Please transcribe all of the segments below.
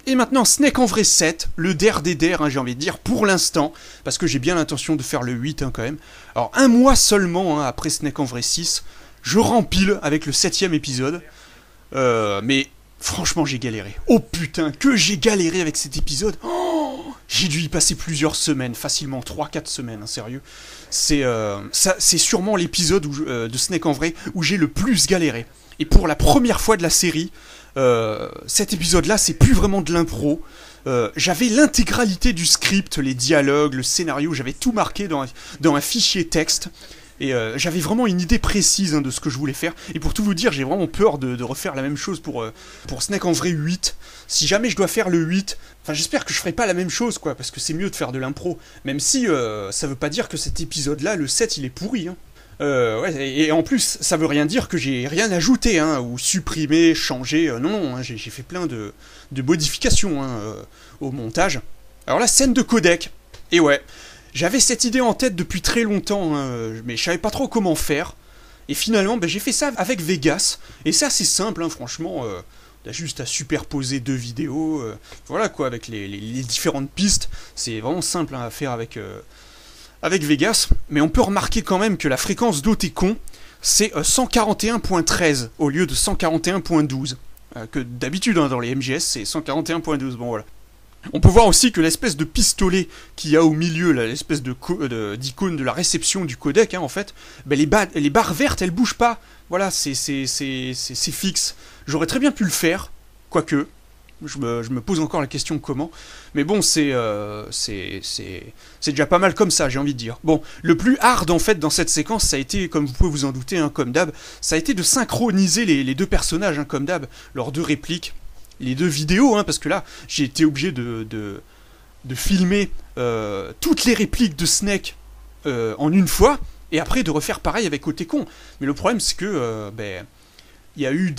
Et maintenant, Snake en vrai 7, le der des der, hein, j'ai envie de dire, pour l'instant, parce que j'ai bien l'intention de faire le 8 hein, quand même. Alors, un mois seulement, hein, après Snake en vrai 6, je rempile avec le 7ème épisode. Mais franchement, j'ai galéré. Oh putain, que j'ai galéré avec cet épisode. Oh, j'ai dû y passer plusieurs semaines, facilement 3-4 semaines, hein, sérieux. C'est sûrement l'épisode de Snake en vrai où j'ai le plus galéré. Et pour la première fois de la série, cet épisode-là, c'est plus vraiment de l'impro. J'avais l'intégralité du script, les dialogues, le scénario, j'avais tout marqué dans un fichier texte. Et j'avais vraiment une idée précise hein, de ce que je voulais faire. Et pour tout vous dire, j'ai vraiment peur de refaire la même chose pour Snake en vrai 8. Si jamais je dois faire le 8, enfin j'espère que je ferai pas la même chose, quoi, parce que c'est mieux de faire de l'impro. Même si ça veut pas dire que cet épisode-là, le 7, il est pourri, hein. Ouais, et en plus, ça veut rien dire que j'ai rien ajouté, hein, ou supprimé, changé. Non, hein, j'ai fait plein de modifications hein, au montage. Alors la scène de codec, et ouais, j'avais cette idée en tête depuis très longtemps, hein, mais je savais pas trop comment faire. Et finalement, j'ai fait ça avec Vegas, et c'est assez simple, hein, franchement. T'as juste à superposer deux vidéos, voilà quoi, avec les différentes pistes. C'est vraiment simple hein, à faire avec Vegas, mais on peut remarquer quand même que la fréquence d'Otekon, c'est 141.13 au lieu de 141.12. Que d'habitude, hein, dans les MGS, c'est 141.12. Bon, voilà. On peut voir aussi que l'espèce de pistolet qu'il y a au milieu, l'espèce d'icône de la réception du codec, hein, en fait, les barres vertes, elles bougent pas. Voilà, c'est fixe. J'aurais très bien pu le faire, quoique. Je me pose encore la question comment. Mais bon, c'est déjà pas mal comme ça, j'ai envie de dire. Bon, le plus hard en fait dans cette séquence, ça a été, comme vous pouvez vous en douter, hein, comme d'hab, ça a été de synchroniser les deux personnages, hein, comme d'hab, leurs deux répliques, les deux vidéos, hein, parce que là, j'ai été obligé de filmer toutes les répliques de Snake en une fois, et après de refaire pareil avec Otekon. Mais le problème, c'est que il y a eu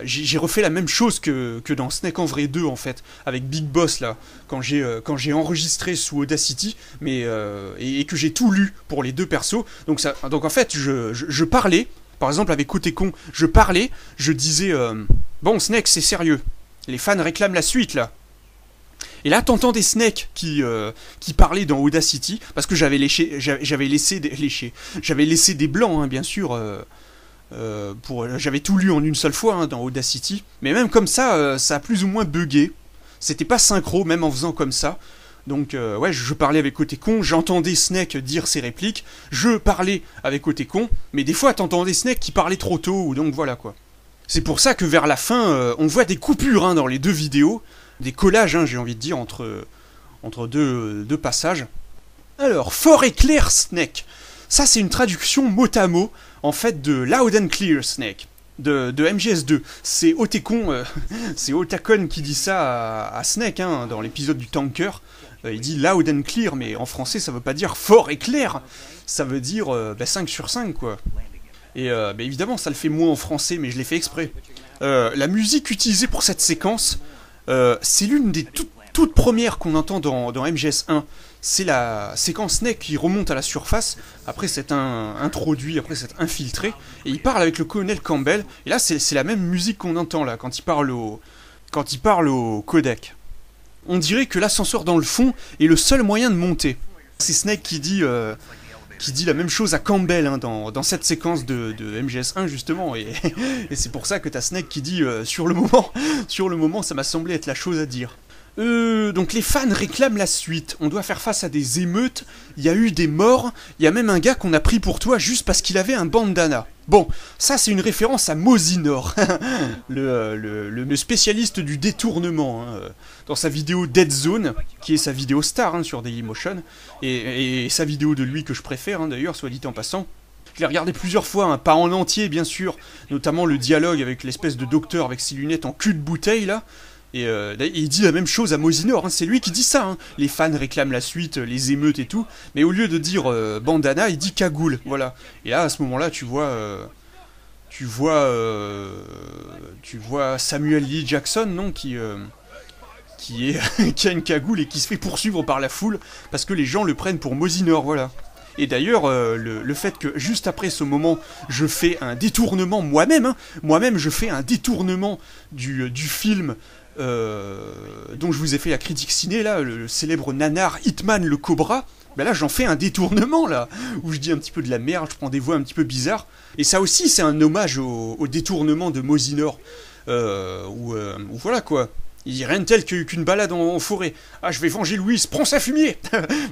j'ai refait la même chose que dans Snake en vrai 2 en fait, avec Big Boss là, quand j'ai enregistré sous Audacity, et que j'ai tout lu pour les deux persos. Donc en fait, je parlais, par exemple avec Otekon, je parlais, je disais bon Snake c'est sérieux, les fans réclament la suite là. Et là, t'entendais Snake qui parlait dans Audacity, parce que j'avais laissé des blancs, hein, bien sûr. J'avais tout lu en une seule fois hein, dans Audacity, mais même comme ça, ça a plus ou moins bugué. C'était pas synchro, même en faisant comme ça. Donc ouais, je parlais avec Otekon, j'entendais Snake dire ses répliques, je parlais avec Otekon, mais des fois t'entendais Snake qui parlait trop tôt, donc voilà quoi. C'est pour ça que vers la fin, on voit des coupures hein, dans les deux vidéos, des collages, hein, j'ai envie de dire, entre deux passages. Alors, fort et clair Snake. Ça, c'est une traduction mot à mot, en fait, de Loud and Clear Snake, de MGS2. C'est Otekon, c'est Otakon qui dit ça à Snake, hein, dans l'épisode du Tanker. Il dit Loud and Clear, mais en français, ça veut pas dire fort et clair. Ça veut dire 5 sur 5, quoi. Et évidemment, ça le fait moins en français, mais je l'ai fait exprès. La musique utilisée pour cette séquence, c'est l'une des toutes premières qu'on entend dans MGS1. C'est la séquence Snake qui remonte à la surface, après s'être introduit, après s'être infiltré, et il parle avec le colonel Campbell, et là c'est la même musique qu'on entend là, quand il parle au codec. On dirait que l'ascenseur dans le fond est le seul moyen de monter. C'est Snake qui dit la même chose à Campbell hein, dans cette séquence de MGS1 justement, et c'est pour ça que t'as Snake qui dit sur le moment ça m'a semblé être la chose à dire. Donc les fans réclament la suite, on doit faire face à des émeutes, il y a eu des morts, il y a même un gars qu'on a pris pour toi juste parce qu'il avait un bandana. Bon, ça c'est une référence à Mosinor, le spécialiste du détournement, hein, dans sa vidéo Dead Zone, qui est sa vidéo star hein, sur Dailymotion, et sa vidéo de lui que je préfère hein, d'ailleurs, soit dit en passant. Je l'ai regardé plusieurs fois, hein, pas en entier bien sûr, notamment le dialogue avec l'espèce de docteur avec ses lunettes en cul de bouteille là. Et il dit la même chose à Mosinor, hein, c'est lui qui dit ça, hein. Les fans réclament la suite, les émeutes et tout, mais au lieu de dire bandana, il dit cagoule, voilà. Et là, à ce moment-là, tu vois Samuel Lee Jackson, non, qui a une cagoule et qui se fait poursuivre par la foule, parce que les gens le prennent pour Mosinor, voilà. Et d'ailleurs, le fait que juste après ce moment, je fais un détournement moi-même, hein, je fais un détournement du film dont je vous ai fait la critique ciné, là, le célèbre nanar Hitman le Cobra, ben là j'en fais un détournement, là, où je dis un petit peu de la merde, je prends des voix un petit peu bizarres. Et ça aussi, c'est un hommage au détournement de Mosinor, où voilà quoi. Il dit rien de tel qu'une balade en forêt. Ah, je vais venger Louise, prends sa fumier.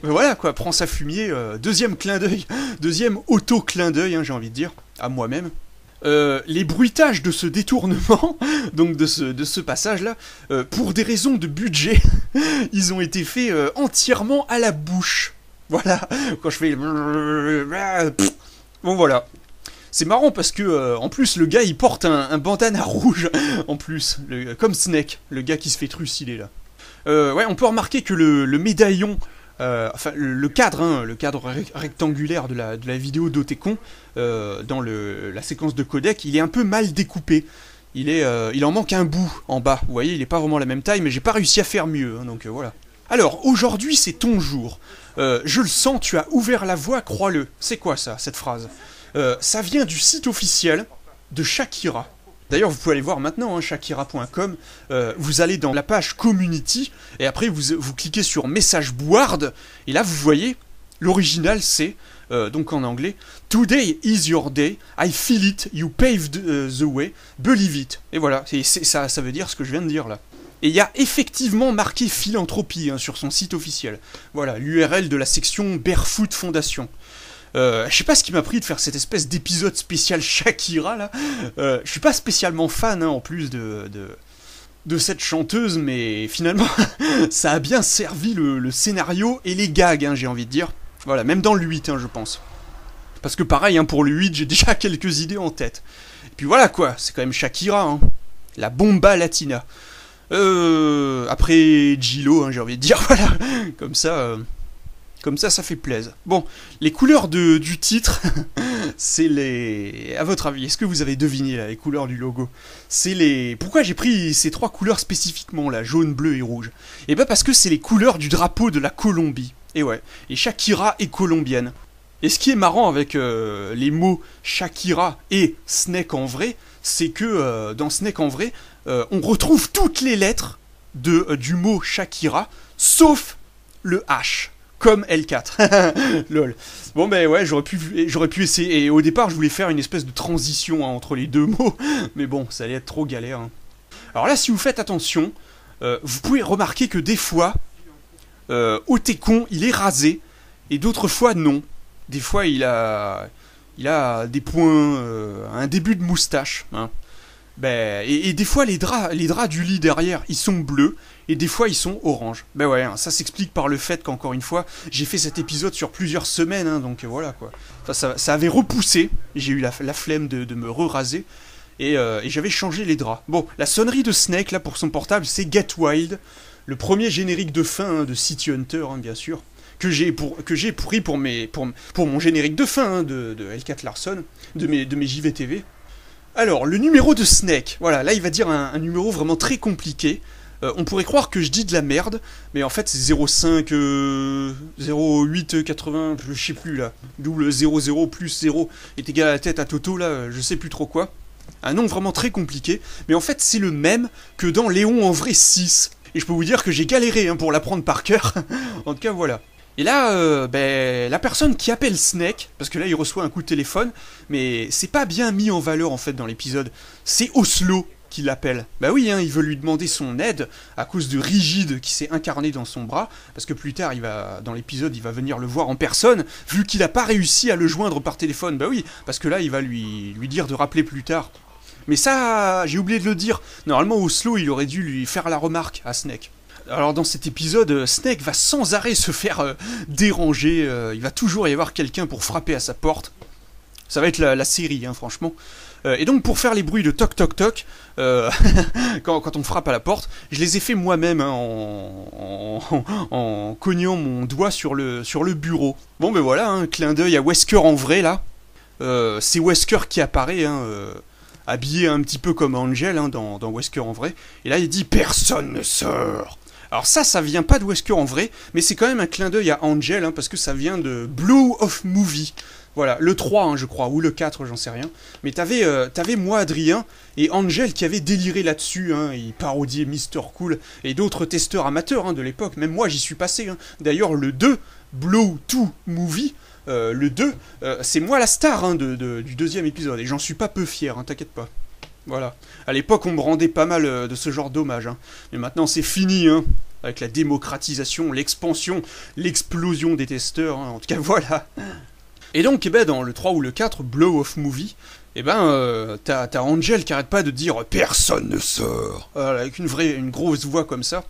Voilà quoi, prends sa fumier, deuxième clin d'œil, deuxième auto-clin d'œil, hein, j'ai envie de dire, à moi-même. Les bruitages de ce détournement, donc de ce passage-là, pour des raisons de budget, ils ont été faits entièrement à la bouche. Voilà, quand je fais... Bon voilà. C'est marrant parce que, en plus, le gars, il porte un bandana rouge, en plus, comme Snake, le gars qui se fait trucider, là. Ouais, on peut remarquer que le médaillon... enfin, le cadre, hein, le cadre rectangulaire de la vidéo d'Otekon, dans la séquence de codec, il est un peu mal découpé. Il en manque un bout en bas. Vous voyez, il n'est pas vraiment la même taille, mais j'ai pas réussi à faire mieux, hein, donc voilà. Alors, aujourd'hui, c'est ton jour. Je le sens, tu as ouvert la voie, crois-le. C'est quoi ça, cette phrase? Ça vient du site officiel de Shakira. D'ailleurs, vous pouvez aller voir maintenant, hein, shakira.com. Vous allez dans la page Community, et après vous cliquez sur Message Board, et là vous voyez, l'original c'est, donc en anglais, Today is your day, I feel it, you paved the way, believe it. Et voilà, ça veut dire ce que je viens de dire là. Et il y a effectivement marqué philanthropie, hein, sur son site officiel. Voilà, l'URL de la section Barefoot Foundation. Je sais pas ce qui m'a pris de faire cette espèce d'épisode spécial Shakira là. Je suis pas spécialement fan, hein, en plus de cette chanteuse, mais finalement ça a bien servi le scénario et les gags, hein, j'ai envie de dire. Voilà, même dans le 8, hein, je pense. Parce que pareil, hein, pour le 8, j'ai déjà quelques idées en tête. Et puis voilà quoi, c'est quand même Shakira, hein. La bomba latina. Après Gilo, hein, j'ai envie de dire, voilà, comme ça, ça fait plaisir. Bon, les couleurs du titre, c'est les... À votre avis, est-ce que vous avez deviné là, les couleurs du logo? C'est les... Pourquoi j'ai pris ces trois couleurs spécifiquement là, jaune, bleu et rouge? Et ben parce que c'est les couleurs du drapeau de la Colombie. Et ouais, et Shakira est colombienne. Et ce qui est marrant avec les mots Shakira et Snake en vrai, c'est que dans Snake en vrai, on retrouve toutes les lettres du mot Shakira, sauf le H. Comme L4. Lol. Bon ben ouais, j'aurais pu essayer. Et au départ, je voulais faire une espèce de transition, hein, entre les deux mots. Mais bon, ça allait être trop galère. Hein. Alors là, si vous faites attention, vous pouvez remarquer que des fois, Otekon, il est rasé. Et d'autres fois, non. Des fois, il a des points, un début de moustache. Hein. Ben, et des fois, les draps du lit derrière, ils sont bleus. Et des fois ils sont orange. Ben ouais, hein, ça s'explique par le fait qu'encore une fois, j'ai fait cet épisode sur plusieurs semaines, hein, donc voilà quoi. Enfin, ça avait repoussé, j'ai eu la flemme de me re-raser, et j'avais changé les draps. Bon, la sonnerie de Snake, là, pour son portable, c'est Get Wild, le premier générique de fin, hein, de City Hunter, hein, bien sûr, que j'ai pris pour mon générique de fin, hein, de L4 Larson, de mes JVTV. Alors, le numéro de Snake, voilà, là il va dire un numéro vraiment très compliqué. On pourrait croire que je dis de la merde, mais en fait c'est 05, 08, 80, je sais plus là, double 00 plus 0 est égal à la tête à Toto là, je sais plus trop quoi. Un nom vraiment très compliqué, mais en fait c'est le même que dans Léon en vrai 6. Et je peux vous dire que j'ai galéré, hein, pour l'apprendre par cœur, en tout cas voilà. Et là, la personne qui appelle Snake, parce que là il reçoit un coup de téléphone, mais c'est pas bien mis en valeur en fait dans l'épisode, c'est Oslo qui l'appelle. Bah oui, hein, il veut lui demander son aide à cause de Rigide qui s'est incarné dans son bras, parce que plus tard, dans l'épisode, il va venir le voir en personne, vu qu'il n'a pas réussi à le joindre par téléphone. Bah oui, parce que là, il va lui dire de rappeler plus tard. Mais ça, j'ai oublié de le dire. Normalement, Oslo, il aurait dû lui faire la remarque à Snake. Alors dans cet épisode, Snake va sans arrêt se faire déranger, il va toujours y avoir quelqu'un pour frapper à sa porte. Ça va être la série, hein, franchement. Et donc pour faire les bruits de toc toc toc, quand on frappe à la porte, je les ai fait moi-même, hein, en cognant mon doigt sur le bureau. Bon ben voilà, un clin d'œil à Wesker en vrai là. C'est Wesker qui apparaît, hein, habillé un petit peu comme Angel, hein, dans Wesker en vrai. Et là il dit « Personne ne sort !» Alors ça vient pas de Wesker en vrai, mais c'est quand même un clin d'œil à Angel, parce que ça vient de Blue of Movie. Voilà, le 3, je crois, ou le 4, j'en sais rien. Mais t'avais moi, Adrien, et Angel qui avait déliré là-dessus, il parodiait Mr. Cool, et d'autres testeurs amateurs de l'époque, même moi j'y suis passé. D'ailleurs, le 2, Blue 2 Movie, le 2, c'est moi la star du deuxième épisode, et j'en suis pas peu fier, t'inquiète pas. Voilà. À l'époque, on me rendait pas mal de ce genre d'hommage. Mais maintenant, c'est fini, avec la démocratisation, l'expansion, l'explosion des testeurs. En tout cas, voilà. Et donc, dans le 3 ou le 4, Blow of Movie, t'as Angel qui arrête pas de dire « Personne ne sort !» avec une grosse voix comme ça.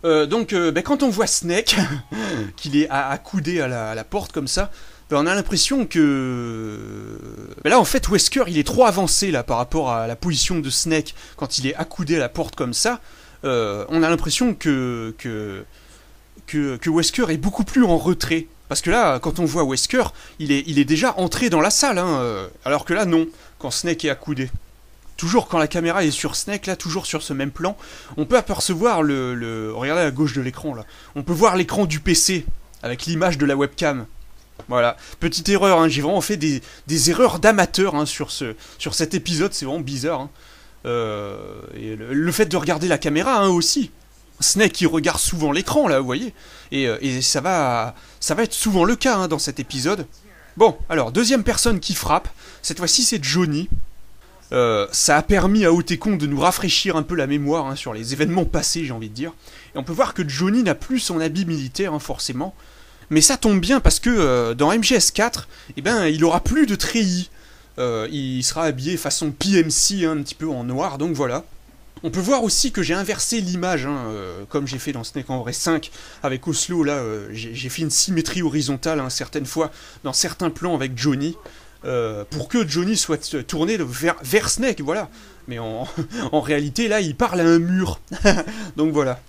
Donc, quand on voit Snake, qu'il est accoudé à la porte comme ça, on a l'impression que... là, en fait, Wesker, il est trop avancé là par rapport à la position de Snake quand il est accoudé à la porte comme ça. On a l'impression que Wesker est beaucoup plus en retrait. Parce que là, quand on voit Wesker, il est déjà entré dans la salle, alors que là, non, quand Snake est accoudé. Toujours quand la caméra est sur Snake, là, toujours sur ce même plan, on peut apercevoir regardez à gauche de l'écran, là. On peut voir l'écran du PC, avec l'image de la webcam. Voilà, petite erreur, j'ai vraiment fait des erreurs d'amateur sur cet épisode, c'est vraiment bizarre. Et le fait de regarder la caméra aussi. Snake il regarde souvent l'écran là, vous voyez, et ça va être souvent le cas dans cet épisode. Bon, alors deuxième personne qui frappe, cette fois-ci c'est Johnny. Ça a permis à Otekon de nous rafraîchir un peu la mémoire sur les événements passés, j'ai envie de dire. Et on peut voir que Johnny n'a plus son habit militaire forcément. Mais ça tombe bien parce que dans MGS4, il aura plus de treillis. Il sera habillé façon PMC, un petit peu en noir, donc voilà. On peut voir aussi que j'ai inversé l'image, comme j'ai fait dans Snake en vrai 5 avec Oslo, là, j'ai fait une symétrie horizontale certaines fois dans certains plans avec Johnny, pour que Johnny soit tourné vers Snake, voilà. Mais en réalité, là, il parle à un mur. Donc voilà.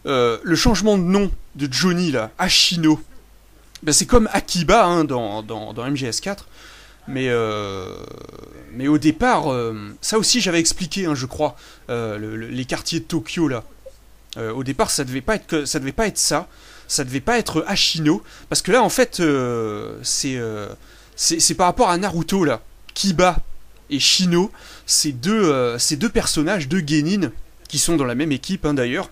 Le changement de nom de Johnny, là, Ashino, c'est comme Akiba dans MGS4, mais au départ, ça aussi j'avais expliqué, je crois, les quartiers de Tokyo là. Au départ, ça devait pas être ça, ça devait pas être Ashino, parce que là en fait, c'est par rapport à Naruto là, Kiba et Shino, ces deux personnages, deux genin, qui sont dans la même équipe d'ailleurs,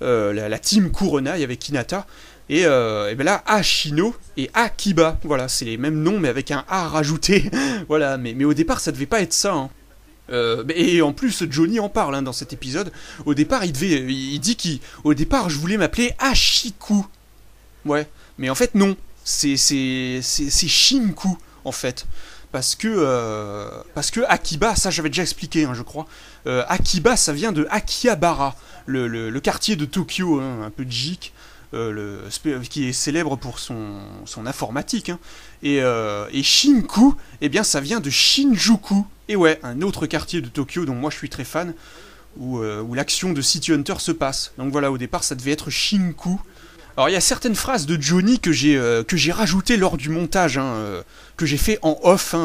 la team Kuronai avec Hinata. Et là, Ashino et Akiba, voilà, c'est les mêmes noms mais avec un A rajouté. Voilà, mais au départ ça devait pas être ça. Et en plus Johnny en parle dans cet épisode. Au départ il dit qu'au départ je voulais m'appeler Ashiku. Ouais, mais en fait non, c'est Shinku en fait. Parce que Akiba, ça j'avais déjà expliqué, je crois. Akiba ça vient de Akihabara, le quartier de Tokyo, un peu geek. Qui est célèbre pour son informatique, et Shinku, ça vient de Shinjuku, et ouais, un autre quartier de Tokyo dont moi je suis très fan, où l'action de City Hunter se passe. Donc voilà, au départ ça devait être Shinku. Alors il y a certaines phrases de Johnny que j'ai rajoutées lors du montage, que j'ai fait en off,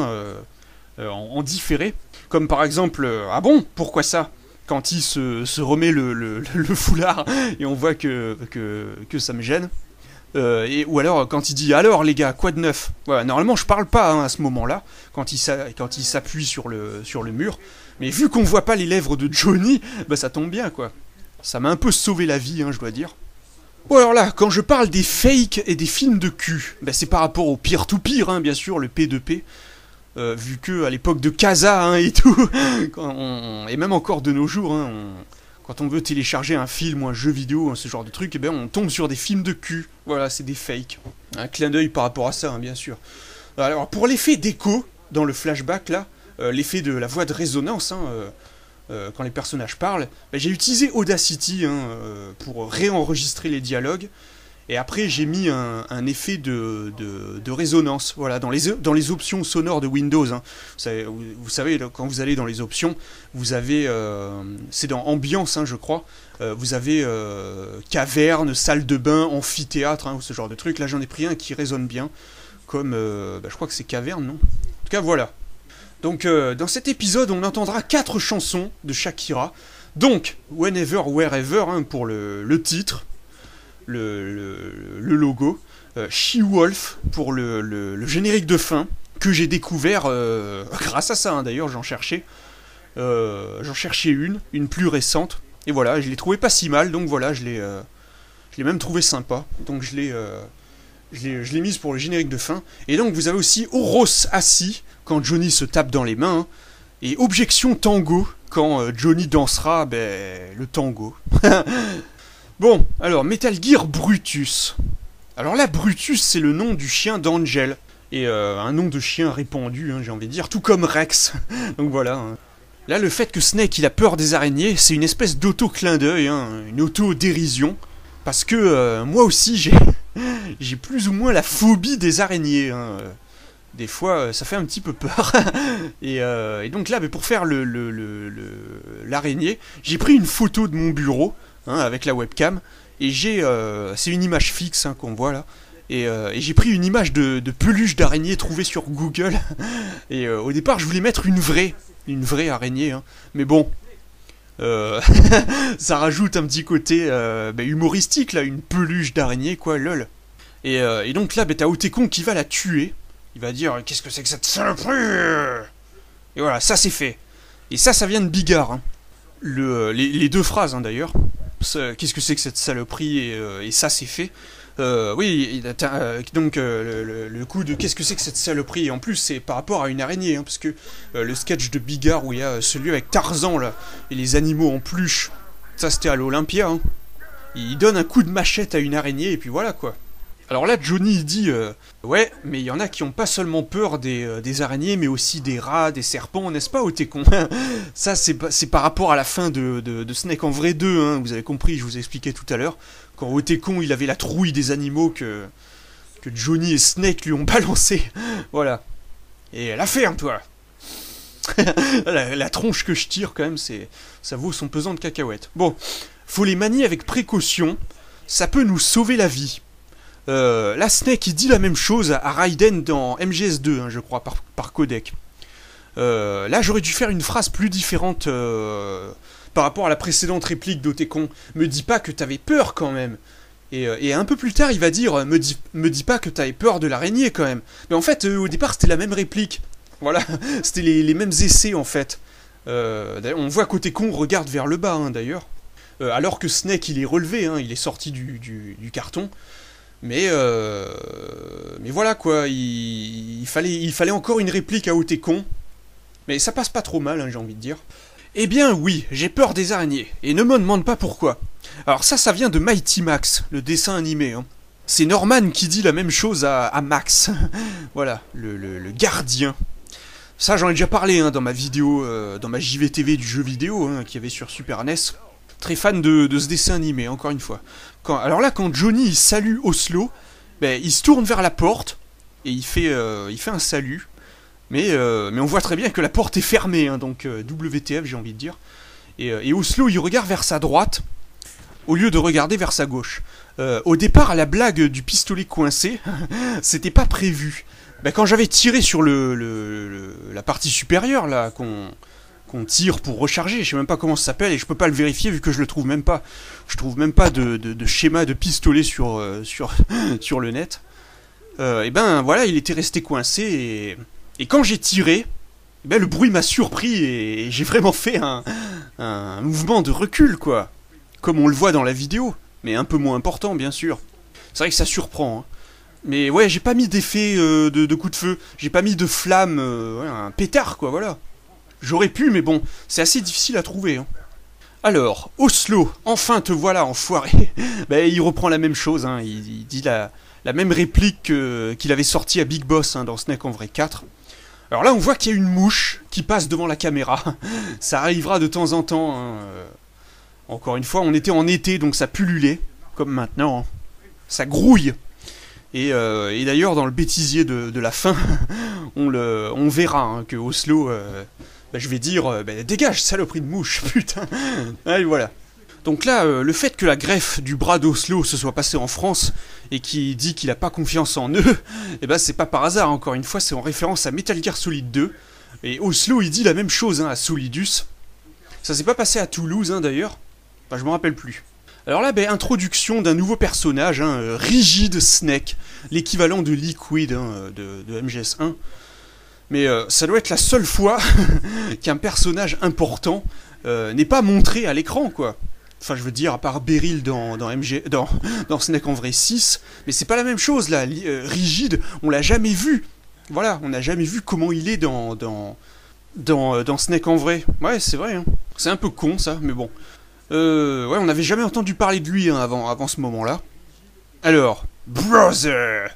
en différé, comme par exemple, ah bon, pourquoi ça ? Quand il se remet le foulard et on voit que ça me gêne. Ou alors quand il dit « Alors les gars, quoi de neuf ?» Voilà, normalement je parle pas à ce moment-là, quand il s'appuie sur le mur. Mais vu qu'on voit pas les lèvres de Johnny, ça tombe bien quoi. Ça m'a un peu sauvé la vie, je dois dire. Bon alors là, quand je parle des fakes et des films de cul, c'est par rapport au peer-to-peer, bien sûr, le P2P. Vu que à l'époque de Casa et tout, et même encore de nos jours, quand on veut télécharger un film ou un jeu vidéo, ce genre de truc, on tombe sur des films de cul. Voilà, c'est des fakes. Un clin d'œil par rapport à ça, bien sûr. Alors pour l'effet d'écho dans le flashback là, l'effet de la voix de résonance, quand les personnages parlent, j'ai utilisé Audacity pour réenregistrer les dialogues. Et après, j'ai mis un effet de résonance, voilà, dans les options sonores de Windows. Vous savez, quand vous allez dans les options, vous avez, c'est dans Ambiance, je crois, vous avez caverne, salle de bain, amphithéâtre, ou ce genre de truc. Là, j'en ai pris un qui résonne bien, comme, je crois que c'est caverne, non ? En tout cas, voilà. Donc, dans cet épisode, on entendra 4 chansons de Shakira. Donc, Whenever, Wherever, pour le titre. le logo. She-Wolf pour le générique de fin, que j'ai découvert grâce à ça, hein, d'ailleurs j'en cherchais. J'en cherchais une plus récente. Et voilà, je l'ai trouvé pas si mal, donc voilà, je l'ai même trouvé sympa. Donc je l'ai mise pour le générique de fin. Et donc vous avez aussi Oros assis, quand Johnny se tape dans les mains. Hein, et Objection Tango, quand Johnny dansera le tango. Bon, alors Metal Gear Brutus. Alors là, Brutus, c'est le nom du chien d'Angel. Et un nom de chien répandu, hein, j'ai envie de dire, tout comme Rex. Donc voilà. Hein. Là, le fait que Snake, il a peur des araignées, c'est une espèce d'auto-clin d'œil, hein, une auto-dérision. Parce que moi aussi, j'ai plus ou moins la phobie des araignées. Hein. Des fois, ça fait un petit peu peur. et donc là, pour faire l'araignée, j'ai pris une photo de mon bureau, hein, avec la webcam. Et c'est une image fixe, hein, qu'on voit là. Et j'ai pris une image de peluche d'araignée trouvée sur Google. Et au départ, je voulais mettre une vraie araignée. Hein. Mais bon, ça rajoute un petit côté humoristique, là, une peluche d'araignée, quoi, lol. Et donc là, t'as Otekon qui va la tuer. Il va dire, qu'est-ce que c'est que cette saloperie? Et voilà, ça c'est fait. Et ça vient de Bigard. Hein. Les deux phrases, hein, d'ailleurs. Qu'est-ce que c'est que cette saloperie et ça c'est fait. Oui, donc le coup de qu'est-ce que c'est que cette saloperie, et en plus c'est par rapport à une araignée, hein, parce que le sketch de Bigard où il y a celui avec Tarzan là, et les animaux en peluche, ça c'était à l'Olympia, hein. Il donne un coup de machette à une araignée et puis voilà quoi. Alors là Johnny il dit ouais, mais il y en a qui ont pas seulement peur des araignées, mais aussi des rats, des serpents, n'est-ce pas, Otekon? Ça c'est par rapport à la fin de Snake en vrai 2, hein, vous avez compris, je vous ai expliqué tout à l'heure. Quand Otekon il avait la trouille des animaux que Johnny et Snake lui ont balancé. Voilà. Et la ferme, toi. la tronche que je tire quand même, ça vaut son pesant de cacahuètes. Bon, faut les manier avec précaution, ça peut nous sauver la vie. Là Snake il dit la même chose à Raiden dans MGS2, hein, je crois, par codec. Là j'aurais dû faire une phrase plus différente par rapport à la précédente réplique d'Otekon. Me dis pas que t'avais peur quand même. Et un peu plus tard il va dire me dis pas que t'avais peur de l'araignée quand même. Mais en fait au départ c'était la même réplique. Voilà, c'était les mêmes essais en fait. On voit qu'Otekon regarde vers le bas, hein, d'ailleurs. Alors que Snake il est relevé, hein, il est sorti du carton. Mais voilà quoi, il fallait encore une réplique à Otekon. Mais ça passe pas trop mal, hein, j'ai envie de dire. Eh bien oui, j'ai peur des araignées, et ne me demande pas pourquoi. Alors ça vient de Mighty Max, le dessin animé. Hein. C'est Norman qui dit la même chose à Max. Voilà, le gardien. Ça j'en ai déjà parlé, hein, dans ma vidéo, dans ma JVTV du jeu vidéo, hein, qu'il y avait sur Super NES. Très fan de ce dessin animé, encore une fois. Alors là, quand Johnny il salue Oslo, il se tourne vers la porte, et il fait un salut. Mais on voit très bien que la porte est fermée, hein, donc WTF j'ai envie de dire. Et Oslo il regarde vers sa droite, au lieu de regarder vers sa gauche. Au départ, la blague du pistolet coincé, c'était pas prévu. Quand j'avais tiré sur la partie supérieure, là, qu'on tire pour recharger, je sais même pas comment ça s'appelle, et je peux pas le vérifier vu que je le trouve même pas. Je trouve même pas de schéma de pistolet sur le net. Et voilà, il était resté coincé, et quand j'ai tiré, le bruit m'a surpris, et j'ai vraiment fait un mouvement de recul, quoi. Comme on le voit dans la vidéo, mais un peu moins important, bien sûr. C'est vrai que ça surprend, hein. Mais ouais, j'ai pas mis d'effet de coup de feu, j'ai pas mis de flamme, un pétard, quoi, voilà. J'aurais pu, mais bon, c'est assez difficile à trouver, hein. Alors, Oslo, enfin te voilà, enfoiré. Il reprend la même chose, hein. Il dit la même réplique qu'il avait sortie à Big Boss, hein, dans Snake en vrai 4. Alors là, on voit qu'il y a une mouche qui passe devant la caméra. Ça arrivera de temps en temps, hein. Encore une fois, on était en été, donc ça pullulait, comme maintenant, hein. Ça grouille. Et d'ailleurs, dans le bêtisier de la fin, on verra, hein, que Oslo... je vais dire, dégage, saloperie de mouche, putain. Allez, voilà. Donc là, le fait que la greffe du bras d'Oslo se soit passée en France, et qu'il dit qu'il a pas confiance en eux, c'est pas par hasard, encore une fois, c'est en référence à Metal Gear Solid 2. Et Oslo, il dit la même chose, hein, à Solidus. Ça s'est pas passé à Toulouse, hein, d'ailleurs. Je me rappelle plus. Alors là, introduction d'un nouveau personnage, hein, Rigid Snake, l'équivalent de Liquid de MGS1. Mais ça doit être la seule fois qu'un personnage important n'est pas montré à l'écran, quoi. Enfin, je veux dire, à part Beryl dans Snake en vrai 6, mais c'est pas la même chose, là. Rigid, on l'a jamais vu. Voilà, on n'a jamais vu comment il est dans Snake en vrai. Ouais, c'est vrai, hein. C'est un peu con, ça, mais bon. Ouais, on n'avait jamais entendu parler de lui hein, avant ce moment-là. Alors, Brother.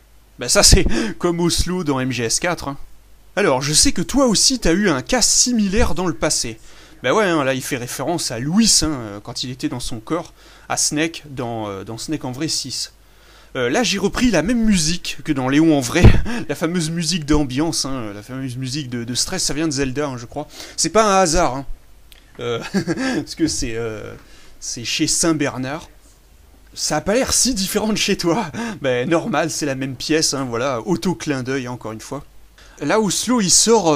Ça c'est comme Oslo dans MGS4. Hein. Alors, je sais que toi aussi t'as eu un cas similaire dans le passé. Ouais, hein, là il fait référence à Louis, hein, quand il était dans son corps, à Snake dans Snake en vrai 6. Là j'ai repris la même musique que dans Léon en vrai, la fameuse musique d'ambiance, hein, la fameuse musique de stress, ça vient de Zelda, hein, je crois. C'est pas un hasard, hein. Parce que c'est chez Saint-Bernard. Ça a pas l'air si différent de chez toi. Normal, c'est la même pièce, hein, voilà, auto-clin d'œil, encore une fois. Là, Oslo, il sort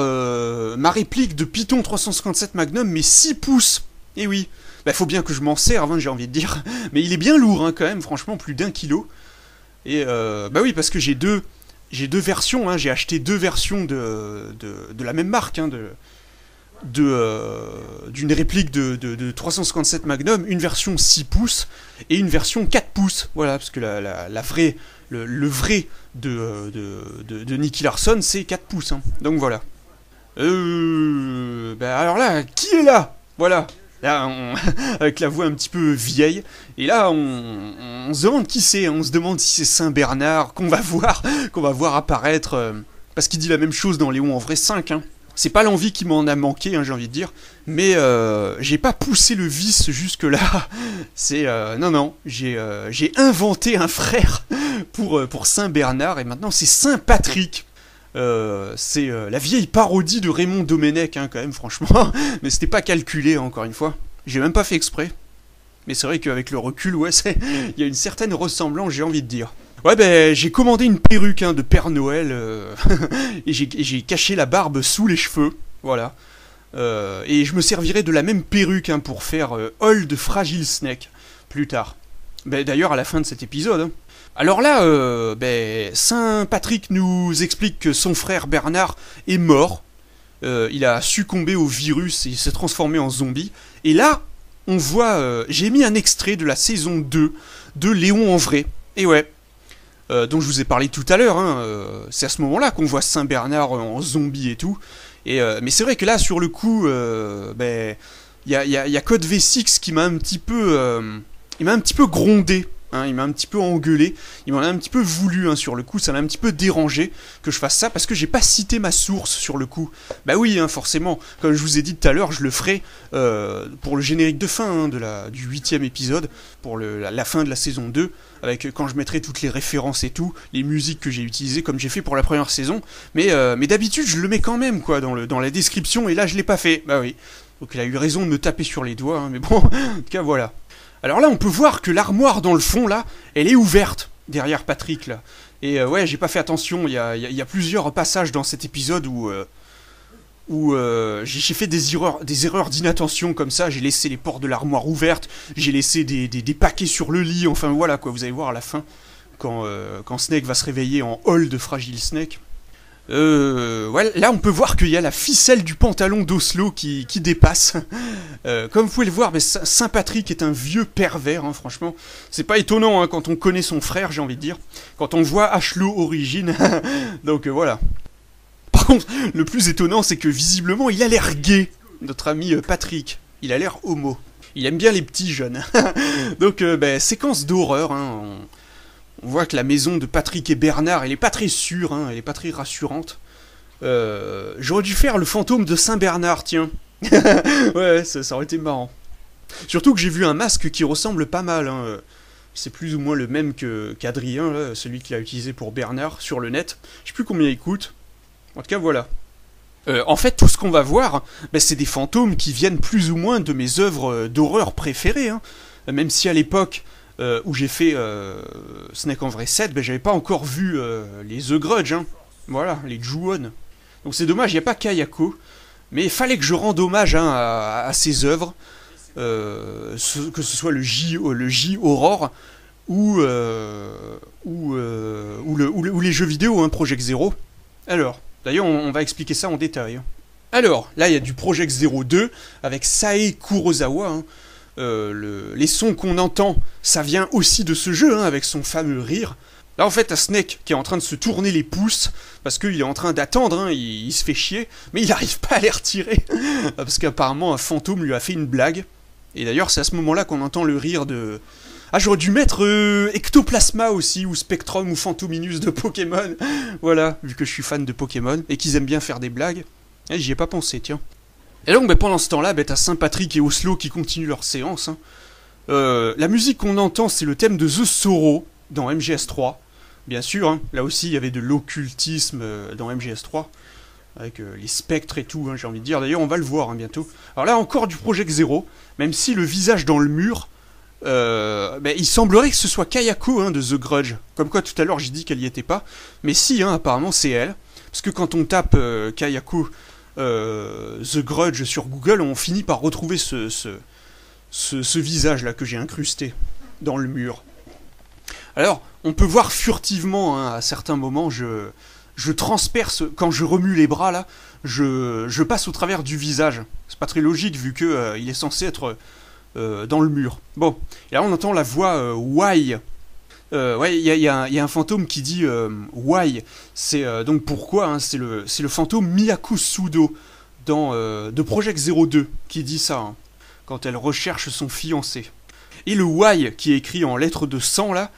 ma réplique de Python 357 Magnum, mais 6 pouces. Et oui, faut bien que je m'en serve, hein, j'ai envie de dire. Mais il est bien lourd, hein, quand même, franchement, plus d'1 kilo. Et oui, parce que j'ai deux versions, hein, j'ai acheté 2 versions de la même marque, hein, d'une réplique de 357 Magnum, une version 6 pouces et une version 4 pouces. Voilà, parce que le vrai de Nicky Larson, c'est 4 pouces. Hein. Donc voilà. Alors là, qui est là? Voilà. Là, avec la voix un petit peu vieille. Et là, on se demande qui c'est. On se demande si c'est Saint-Bernard qu'on va voir apparaître. Parce qu'il dit la même chose dans Léon en vrai 5. Hein. C'est pas l'envie qui m'en a manqué, hein, j'ai envie de dire. Mais j'ai pas poussé le vice jusque-là. C'est... non, j'ai inventé un frère pour Saint-Bernard. Et maintenant, c'est Saint-Patrick. C'est la vieille parodie de Raymond Domenech, hein, quand même, franchement. Mais c'était pas calculé, hein, encore une fois. J'ai même pas fait exprès. Mais c'est vrai qu'avec le recul, ouais, il y a une certaine ressemblance, j'ai envie de dire. Ouais, j'ai commandé une perruque hein, de Père Noël et j'ai caché la barbe sous les cheveux, voilà. Et je me servirai de la même perruque hein, pour faire Old Fragile Snake plus tard. D'ailleurs, à la fin de cet épisode. Hein. Alors là, Saint Patrick nous explique que son frère Bernard est mort. Il a succombé au virus et il s'est transformé en zombie. Et là, on voit... j'ai mis un extrait de la saison 2 de Léon en vrai. Et ouais... dont je vous ai parlé tout à l'heure, hein, c'est à ce moment-là qu'on voit Saint-Bernard en zombie et tout. Mais c'est vrai que là, sur le coup, y a Code V6 qui m'a un petit peu grondé. Hein, il m'a un petit peu engueulé, il m'en a un petit peu voulu hein, sur le coup, ça m'a un petit peu dérangé que je fasse ça parce que j'ai pas cité ma source sur le coup. Oui, hein, forcément, comme je vous ai dit tout à l'heure, je le ferai pour le générique de fin hein, du 8e épisode, pour la fin de la saison 2, avec quand je mettrai toutes les références et tout, les musiques que j'ai utilisées comme j'ai fait pour la première saison. Mais d'habitude, je le mets quand même quoi dans la description et là, je l'ai pas fait. Oui. Donc il a eu raison de me taper sur les doigts, hein, mais bon, en tout cas voilà. Alors là, on peut voir que l'armoire dans le fond, là, elle est ouverte, derrière Patrick, là. Et ouais, j'ai pas fait attention, il y a plusieurs passages dans cet épisode où j'ai fait des erreurs d'inattention comme ça, j'ai laissé les portes de l'armoire ouvertes, j'ai laissé des paquets sur le lit, enfin voilà, quoi, vous allez voir à la fin, quand Snake va se réveiller en hall de Fragile Snake. Ouais, là on peut voir qu'il y a la ficelle du pantalon d'Oslo qui dépasse. Comme vous pouvez le voir, Saint Patrick est un vieux pervers, hein, franchement. C'est pas étonnant hein, quand on connaît son frère, j'ai envie de dire. Quand on voit Ashlo Origin. Donc voilà. Par contre, le plus étonnant, c'est que visiblement, il a l'air gay, notre ami Patrick. Il a l'air homo. Il aime bien les petits jeunes. Donc, séquence d'horreur, hein. On voit que la maison de Patrick et Bernard, elle est pas très sûre, hein, elle est pas très rassurante. J'aurais dû faire le fantôme de Saint-Bernard, tiens. Ouais, ça aurait été marrant. Surtout que j'ai vu un masque qui ressemble pas mal. Hein. C'est plus ou moins le même qu'Adrien, là, celui qu'il a utilisé pour Bernard sur le net. Je sais plus combien il coûte. En tout cas, voilà. En fait, tout ce qu'on va voir, c'est des fantômes qui viennent plus ou moins de mes œuvres d'horreur préférées. Hein. Même si à l'époque... où j'ai fait Snake en vrai 7, j'avais pas encore vu les The Grudge, hein. Voilà, les Ju-On. Donc c'est dommage, il n'y a pas Kayako, mais il fallait que je rende hommage hein, à ces œuvres. que ce soit le J Aurore ou les jeux vidéo, hein, Project Zero. Alors, d'ailleurs, on va expliquer ça en détail. Hein. Alors, là, il y a du Project Zero 2 avec Sae Kurosawa. Hein. Les sons qu'on entend, ça vient aussi de ce jeu, hein, avec son fameux rire. Là, en fait, t'as Snake qui est en train de se tourner les pouces, parce qu'il est en train d'attendre, hein, il se fait chier, mais il n'arrive pas à les retirer, parce qu'apparemment, un fantôme lui a fait une blague. Et d'ailleurs, c'est à ce moment-là qu'on entend le rire de... Ah, j'aurais dû mettre Ectoplasma aussi, ou Spectrum, ou Phantominus de Pokémon. Voilà, vu que je suis fan de Pokémon, et qu'ils aiment bien faire des blagues. Eh, j'y ai pas pensé, tiens. Et donc, pendant ce temps-là, t'as Saint-Patrick et Oslo qui continuent leur séance. Hein. La musique qu'on entend, c'est le thème de The Sorrow, dans MGS3. Bien sûr, hein, là aussi, il y avait de l'occultisme dans MGS3. Avec les spectres et tout, hein, j'ai envie de dire. D'ailleurs, on va le voir, hein, bientôt. Alors là, encore du Project Zero, même si le visage dans le mur... il semblerait que ce soit Kayako, hein, de The Grudge. Comme quoi tout à l'heure j'ai dit qu'elle y était pas. Mais si, hein, apparemment c'est elle. Parce que quand on tape Kayako The Grudge sur Google, on finit par retrouver ce visage là que j'ai incrusté dans le mur. Alors, on peut voir furtivement, hein, à certains moments, je transperce, quand je remue les bras là, je passe au travers du visage. C'est pas très logique vu que il est censé être... dans le mur. Bon, et là on entend la voix Why. Ouais, il y a un fantôme qui dit Why. C'est donc pourquoi, hein, c'est le fantôme Miyako Sudo dans de Project Zero 2 qui dit ça, hein, quand elle recherche son fiancé. Et le Why qui est écrit en lettres de sang là,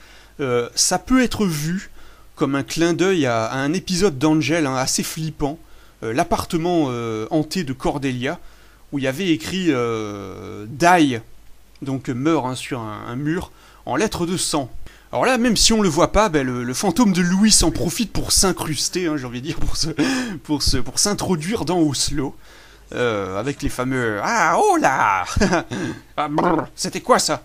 ça peut être vu comme un clin d'œil à un épisode d'Angel, hein, assez flippant, l'appartement hanté de Cordelia, où il y avait écrit Die, donc meurt, hein, sur un mur, en lettres de sang. Alors là, même si on le voit pas, le fantôme de Louis en profite pour s'incruster, hein, j'ai envie de dire, pour s'introduire dans Oslo, avec les fameux « Ah, oh là !» Ah, c'était quoi ça?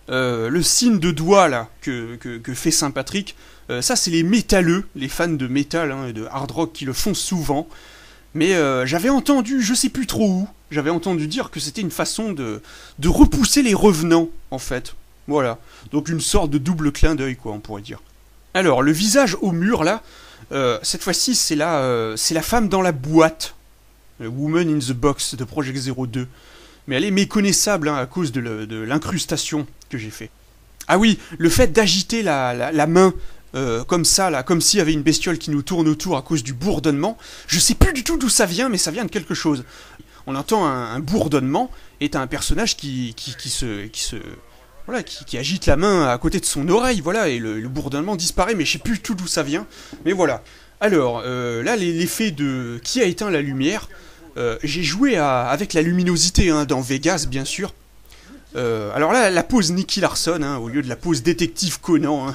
Le signe de doigt là que fait Saint-Patrick, ça c'est les métalleux, les fans de métal, hein, et de hard rock qui le font souvent. Mais j'avais entendu, je sais plus trop où, j'avais entendu dire que c'était une façon de repousser les revenants, en fait. Voilà. Donc une sorte de double clin d'œil, quoi, on pourrait dire. Alors, le visage au mur, là, cette fois-ci, c'est la femme dans la boîte. Woman in the Box de Project Zero 2. Mais elle est méconnaissable, hein, à cause de l'incrustation que j'ai fait. Ah oui, le fait d'agiter la main... comme ça, là, comme s'il y avait une bestiole qui nous tourne autour à cause du bourdonnement. Je sais plus du tout d'où ça vient, mais ça vient de quelque chose. On entend un bourdonnement, et t'as un personnage qui agite la main à côté de son oreille, voilà, et le bourdonnement disparaît, mais je sais plus du tout d'où ça vient. Mais voilà. Alors, là, l'effet de qui a éteint la lumière, j'ai joué avec la luminosité, hein, dans Vegas, bien sûr. Alors là, la pose Nicky Larson, hein, au lieu de la pose détective Conan, hein,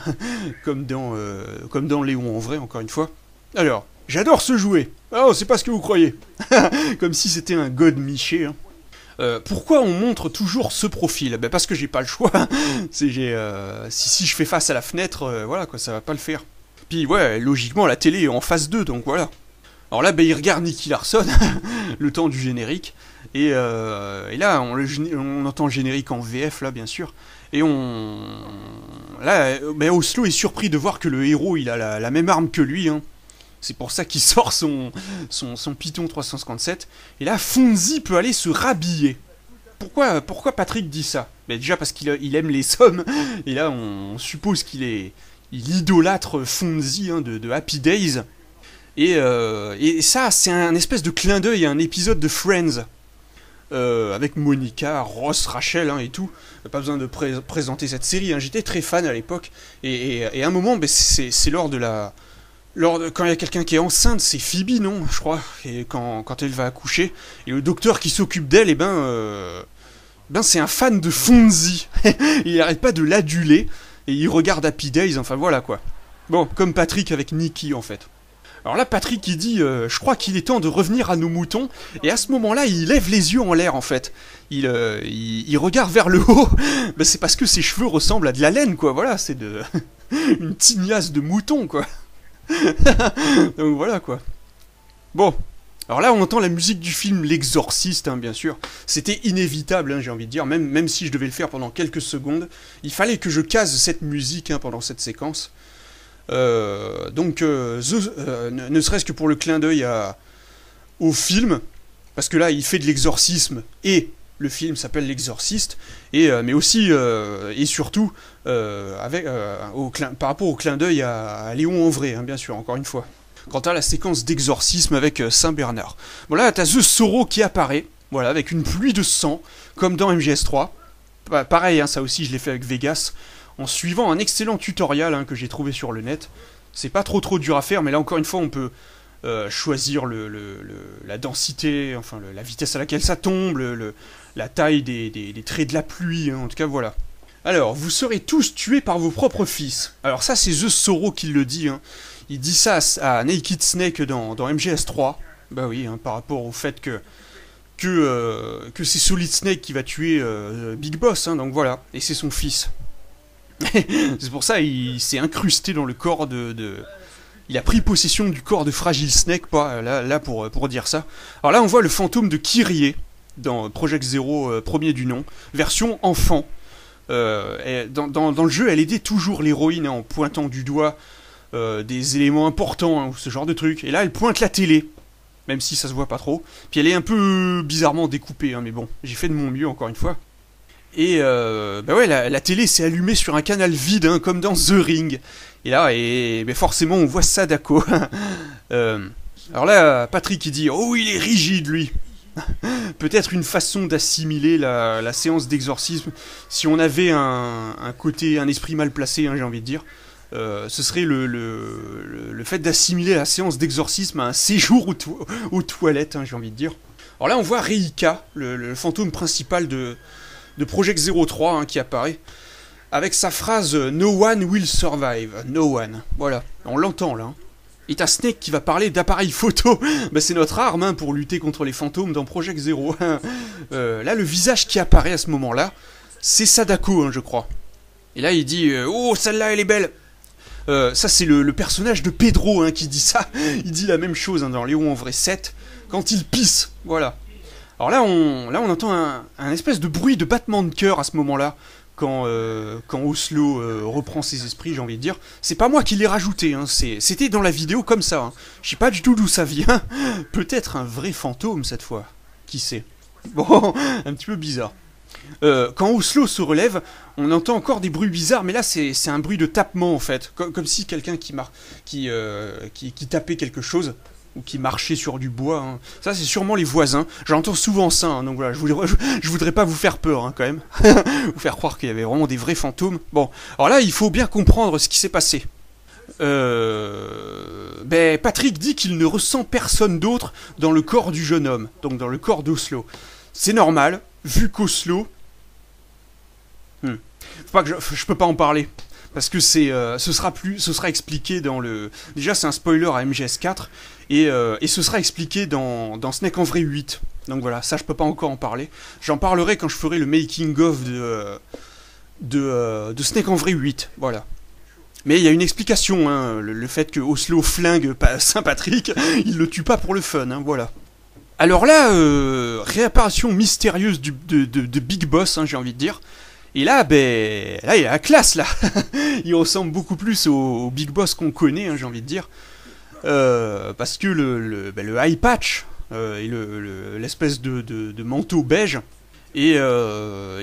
comme dans Léon en vrai, encore une fois. Alors, j'adore ce jouet. Oh, c'est pas ce que vous croyez. Comme si c'était un god miché. Hein. Pourquoi on montre toujours ce profil? Parce que j'ai pas le choix. Si je fais face à la fenêtre, voilà quoi, ça va pas le faire. Puis ouais, logiquement, la télé est en phase 2, donc voilà. Alors là, il regarde Nicky Larson, le temps du générique. Et là, on entend le générique en VF, là, bien sûr. Et là, Oslo est surpris de voir que le héros, il a la même arme que lui. Hein. C'est pour ça qu'il sort son Python 357. Et là, Fonzie peut aller se rhabiller. Pourquoi Patrick dit ça? Déjà parce qu'il aime les sommes. Et là, on suppose il idolâtre Fonzie, hein, de Happy Days. Et ça, c'est un espèce de clin d'œil à un épisode de Friends. Avec Monica, Ross, Rachel, hein, et tout. Pas besoin de présenter cette série, hein. J'étais très fan à l'époque. Et à un moment, c'est lors de quand il y a quelqu'un qui est enceinte, c'est Phoebe, non, je crois. Et quand elle va accoucher, et le docteur qui s'occupe d'elle, c'est un fan de Fonzie. Il n'arrête pas de l'aduler. Et il regarde Happy Days, enfin voilà quoi. Bon, comme Patrick avec Nikki en fait. Alors là, Patrick, il dit, je crois qu'il est temps de revenir à nos moutons. Et à ce moment-là, il lève les yeux en l'air, en fait. Il regarde vers le haut. C'est parce que ses cheveux ressemblent à de la laine, quoi. Voilà, c'est une tignasse de mouton, quoi. Donc voilà, quoi. Bon. Alors là, on entend la musique du film L'Exorciste, hein, bien sûr. C'était inévitable, hein, j'ai envie de dire, même si je devais le faire pendant quelques secondes. Il fallait que je case cette musique hein, pendant cette séquence. Ne serait-ce que pour le clin d'œil au film, parce que là, il fait de l'exorcisme, et le film s'appelle L'Exorciste, mais aussi, et surtout, par rapport au clin d'œil à Léon en vrai, hein, bien sûr, encore une fois. Quant à la séquence d'exorcisme avec Saint-Bernard. Bon là, t'as The Sorrow qui apparaît, voilà, avec une pluie de sang, comme dans MGS3. Pareil, hein, ça aussi je l'ai fait avec Vegas, en suivant un excellent tutoriel hein, que j'ai trouvé sur le net. C'est pas trop dur à faire, mais là encore une fois on peut choisir la densité, enfin la vitesse à laquelle ça tombe, la taille des traits de la pluie, hein, en tout cas voilà. Alors, vous serez tous tués par vos propres fils. Alors ça c'est The Sorrow qui le dit, hein. Il dit ça à Naked Snake dans MGS3. Bah oui, hein, par rapport au fait que c'est Solid Snake qui va tuer Big Boss, hein, donc voilà. Et c'est son fils. C'est pour ça il s'est incrusté dans le corps Il a pris possession du corps de Fragile Snake, pour dire ça. Alors là, on voit le fantôme de Kyrie dans Project Zero, premier du nom, version enfant. Dans le jeu, elle aidait toujours l'héroïne hein, en pointant du doigt des éléments importants, hein, ou ce genre de truc. Et là, elle pointe la télé, même si ça se voit pas trop. Puis elle est un peu bizarrement découpée, hein, mais bon, j'ai fait de mon mieux, encore une fois. Et bah ouais, la télé s'est allumée sur un canal vide, hein, comme dans The Ring. Et là, mais forcément, on voit Sadako. Alors là, Patrick, il dit « Oh, il est rigide, lui !» Peut-être une façon d'assimiler la séance d'exorcisme. Si on avait un esprit mal placé, hein, j'ai envie de dire, ce serait le fait d'assimiler la séance d'exorcisme à un séjour aux toilettes, hein, j'ai envie de dire. Alors là, on voit Reika, le fantôme principal de Project 03, hein, qui apparaît, avec sa phrase « No one will survive ». No one. Voilà, on l'entend là. Hein. Et t'as Snake qui va parler d'appareil photo. Bah, c'est notre arme hein, pour lutter contre les fantômes dans Project Zero. Là, le visage qui apparaît à ce moment-là, c'est Sadako, hein, je crois. Et là, il dit « Oh, celle-là, elle est belle !» Ça, c'est le personnage de Pedro hein, qui dit ça. Il dit la même chose hein, dans Léon en vrai 7, quand il pisse. Voilà. Alors là, on entend un espèce de bruit de battement de cœur à ce moment-là. Quand Oslo reprend ses esprits, j'ai envie de dire. C'est pas moi qui l'ai rajouté, hein, c'était dans la vidéo comme ça. Hein. Je sais pas du tout d'où ça vient. Peut-être un vrai fantôme cette fois. Qui sait. Bon, un petit peu bizarre. Quand Oslo se relève, on entend encore des bruits bizarres, mais là c'est un bruit de tapement en fait. Comme si quelqu'un qui tapait quelque chose. Ou qui marchait sur du bois. Hein. Ça, c'est sûrement les voisins. J'entends souvent ça, hein, donc voilà, je voudrais pas vous faire peur, hein, quand même. Vous faire croire qu'il y avait vraiment des vrais fantômes. Bon, alors là, il faut bien comprendre ce qui s'est passé. Patrick dit qu'il ne ressent personne d'autre dans le corps du jeune homme, donc dans le corps d'Oslo. C'est normal, vu qu'Oslo... Je peux pas en parler. Parce que ce sera expliqué dans le... Déjà, c'est un spoiler à MGS4, et ce sera expliqué dans Snake en vrai 8. Donc voilà, ça je peux pas encore en parler. J'en parlerai quand je ferai le making-of de Snake en vrai 8, voilà. Mais il y a une explication, hein, le fait que Oslo flingue Saint-Patrick, il le tue pas pour le fun, hein, voilà. Alors là, réapparition mystérieuse de Big Boss, hein, j'ai envie de dire. Et là, là, il a la classe, là. Il ressemble beaucoup plus au Big Boss qu'on connaît, hein, j'ai envie de dire. Parce que le eye patch et l'espèce de manteau beige. Et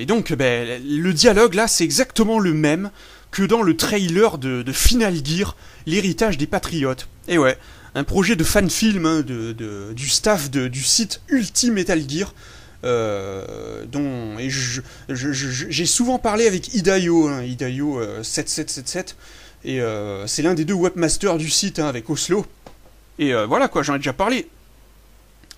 donc, le dialogue, là, c'est exactement le même que dans le trailer de Final Gear, l'héritage des Patriotes. Et ouais, un projet de fan-film hein, du staff du site Ultimate Metal Gear. J'ai souvent parlé avec Hideo, hein, Hideo 7777, et c'est l'un des deux webmasters du site hein, avec Oslo. Et voilà quoi, j'en ai déjà parlé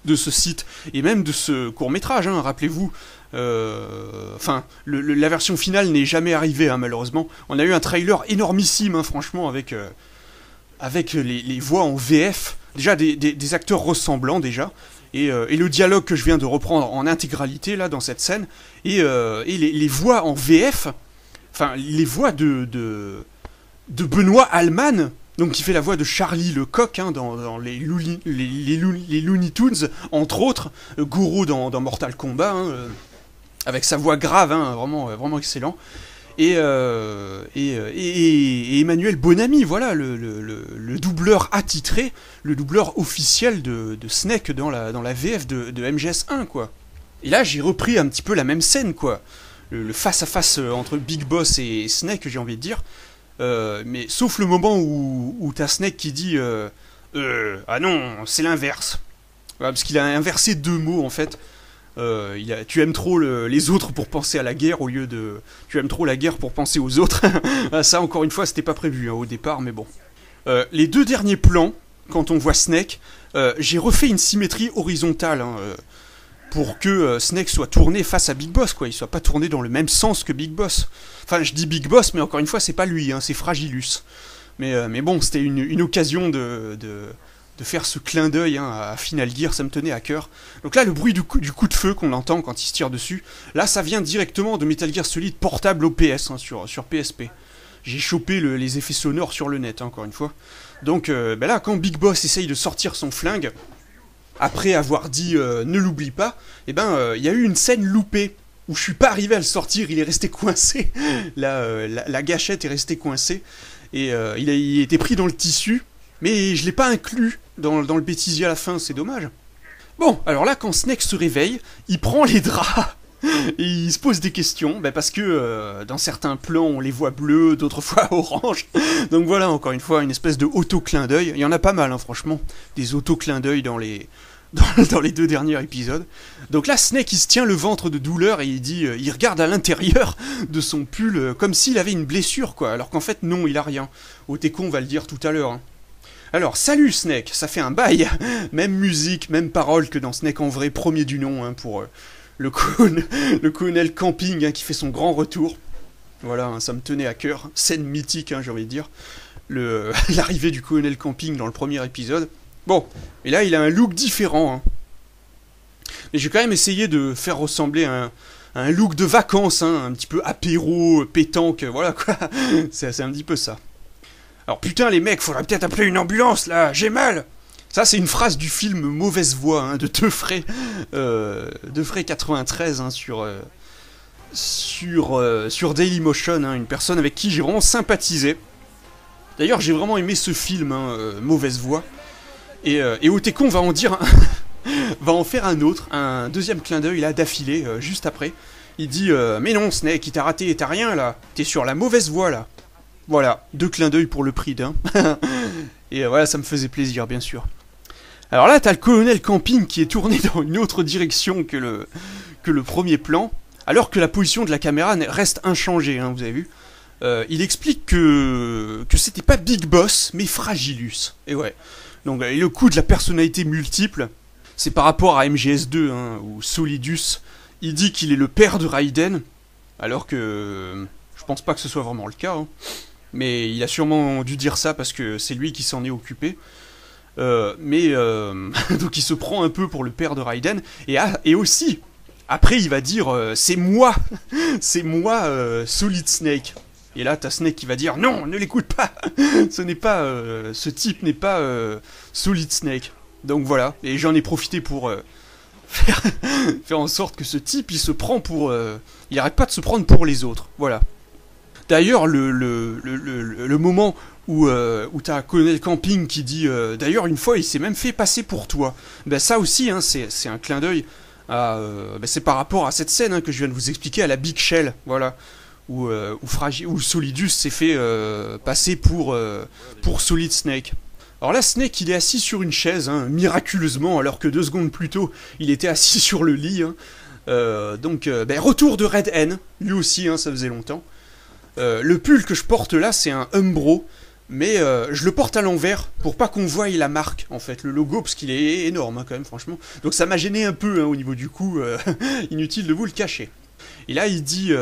de ce site et même de ce court-métrage, hein, rappelez-vous. Enfin, la version finale n'est jamais arrivée, hein, malheureusement. On a eu un trailer énormissime, hein, franchement, avec les voix en VF, déjà des acteurs ressemblants déjà. Et le dialogue que je viens de reprendre en intégralité là dans cette scène et les voix en VF, enfin les voix de Benoît Alman Donc qui fait la voix de Charlie le coq hein, dans les Looney Tunes, entre autres, Goro dans Mortal Kombat, hein, avec sa voix grave, hein, vraiment excellent. Et Emmanuel Bonamy, voilà, le doubleur attitré, le doubleur officiel de Snake dans la VF de MGS1, quoi. Et là, j'ai repris un petit peu la même scène, quoi. Le face-à-face entre Big Boss et Snake, j'ai envie de dire. Mais sauf le moment où t'as Snake qui dit ah non, c'est l'inverse. Voilà, parce qu'il a inversé deux mots en fait. Tu aimes trop les autres pour penser à la guerre au lieu de tu aimes trop la guerre pour penser aux autres. Ça encore une fois c'était pas prévu hein, au départ mais bon. Les deux derniers plans quand on voit Snake, j'ai refait une symétrie horizontale hein, pour que Snake soit tourné face à Big Boss quoi, il soit pas tourné dans le même sens que Big Boss. Enfin, je dis Big Boss, mais encore une fois, c'est pas lui, hein, c'est Fragilus. Mais bon, c'était une occasion de faire ce clin d'œil hein, à Final Gear, ça me tenait à cœur. Donc là, le bruit du coup de feu qu'on entend quand il se tire dessus, là, ça vient directement de Metal Gear Solid portable OPS hein, sur PSP. J'ai chopé les effets sonores sur le net, hein, encore une fois. Donc là, quand Big Boss essaye de sortir son flingue, après avoir dit ne l'oublie pas, il y a eu une scène loupée. Où je suis pas arrivé à le sortir, il est resté coincé. La gâchette est restée coincée. Et il était pris dans le tissu. Mais je l'ai pas inclus dans le bêtisier à la fin, c'est dommage. Bon, alors là, quand Snake se réveille, il prend les draps. Et il se pose des questions. Parce que dans certains plans, on les voit bleus, d'autres fois orange. Donc voilà, encore une fois, une espèce de auto-clin d'œil. Il y en a pas mal, hein, franchement. Des auto-clins d'œil dans les deux derniers épisodes. Donc là, Snake, il se tient le ventre de douleur et il regarde à l'intérieur de son pull comme s'il avait une blessure, quoi. Alors qu'en fait, non, il a rien. Oteko va le dire tout à l'heure. Hein. Alors, salut Snake, ça fait un bail. Même musique, même parole que dans Snake en vrai, premier du nom, hein, pour le colonel Camping hein, qui fait son grand retour. Voilà, hein, ça me tenait à cœur. Scène mythique, hein, j'ai envie de dire. L'arrivée du colonel Camping dans le premier épisode. Bon, et là il a un look différent. Hein. Mais j'ai quand même essayé de faire ressembler à un look de vacances, hein, un petit peu apéro, pétanque, voilà quoi. C'est un petit peu ça. Alors putain les mecs, faudrait peut-être appeler une ambulance là, j'ai mal. Ça c'est une phrase du film Mauvaise Voix hein, de Defray 93 hein, sur Dailymotion, hein, une personne avec qui j'ai vraiment sympathisé. D'ailleurs j'ai vraiment aimé ce film, hein, Mauvaise Voix. Et Oteko va en faire un deuxième clin d'œil là d'affilée, juste après. Il dit mais non Snake, il t'a raté, t'as rien là, t'es sur la mauvaise voie là. Voilà, 2 clins d'œil pour le prix d'un. Et voilà, ça me faisait plaisir bien sûr. Alors là, t'as le colonel Camping qui est tourné dans une autre direction que le premier plan, alors que la position de la caméra reste inchangée, hein, vous avez vu. Il explique que c'était pas Big Boss, mais Fragilus. Et ouais. Donc le coup de la personnalité multiple, c'est par rapport à MGS2, hein, où Solidus, il dit qu'il est le père de Raiden, alors que je pense pas que ce soit vraiment le cas. Hein. Mais il a sûrement dû dire ça parce que c'est lui qui s'en est occupé. Donc il se prend un peu pour le père de Raiden. Et aussi, après il va dire c'est moi Solid Snake. Et là t'as Snake qui va dire non, ne l'écoute pas. Ce type n'est pas Solid Snake. Donc voilà, et j'en ai profité pour faire en sorte que ce type il se prend pour il arrête pas de se prendre pour les autres. Voilà. D'ailleurs le moment où t'as Colonel Camping qui dit d'ailleurs une fois il s'est même fait passer pour toi. Ben ça aussi hein, c'est un clin d'œil à c'est par rapport à cette scène hein, que je viens de vous expliquer à la Big Shell, voilà, où Solidus s'est fait passer pour Solid Snake. Alors là Snake il est assis sur une chaise hein, miraculeusement alors que 2 secondes plus tôt il était assis sur le lit. Hein. Retour de Red N, lui aussi hein, ça faisait longtemps. Le pull que je porte là c'est un Umbro, mais je le porte à l'envers pour pas qu'on voie la marque en fait, le logo, parce qu'il est énorme hein, quand même franchement. Donc ça m'a gêné un peu hein, au niveau du cou, inutile de vous le cacher. Et là il dit,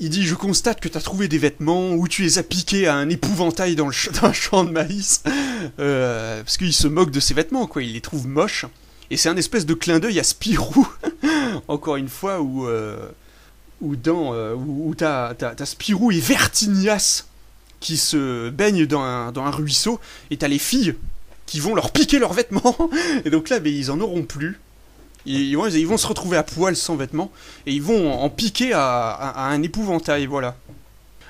il dit je constate que t'as trouvé des vêtements où tu les as piqués à un épouvantail dans un champ de maïs, parce qu'il se moque de ses vêtements quoi, il les trouve moches. Et c'est un espèce de clin d'œil à Spirou, encore une fois où t'as Spirou et Vertignas qui se baignent dans un ruisseau, et t'as les filles qui vont leur piquer leurs vêtements, et donc là, ben, ils en auront plus. Ils vont se retrouver à poil sans vêtements, et ils vont en piquer à un épouvantail, voilà.